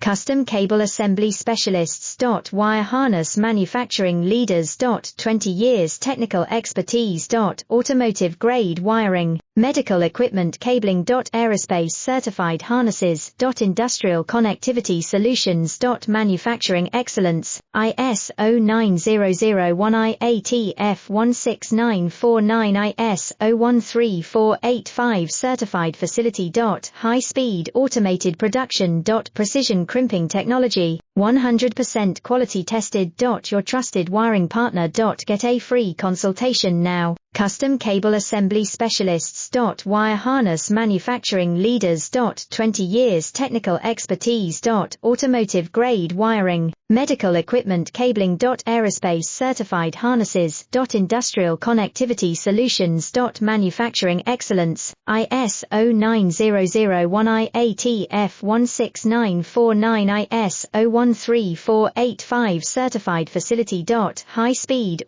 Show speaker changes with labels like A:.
A: Custom Cable Assembly Specialists. Wire Harness Manufacturing Leaders. 20 years technical expertise. Automotive grade wiring, medical equipment cabling. Aerospace certified harnesses. Industrial connectivity solutions. Manufacturing excellence, ISO 9001 IATF 16949 ISO 13485 certified facility. High speed automated production. Precision crimping technology, 100% quality tested. Your trusted wiring partner. Get a free consultation now. Custom Cable Assembly Specialists. Wire Harness Manufacturing Leaders. 20 years technical expertise. Automotive grade wiring, medical equipment cabling. Aerospace certified harnesses. Industrial connectivity solutions. Manufacturing excellence, ISO 9001 IATF 16949 ISO 13485 certified facility. High speed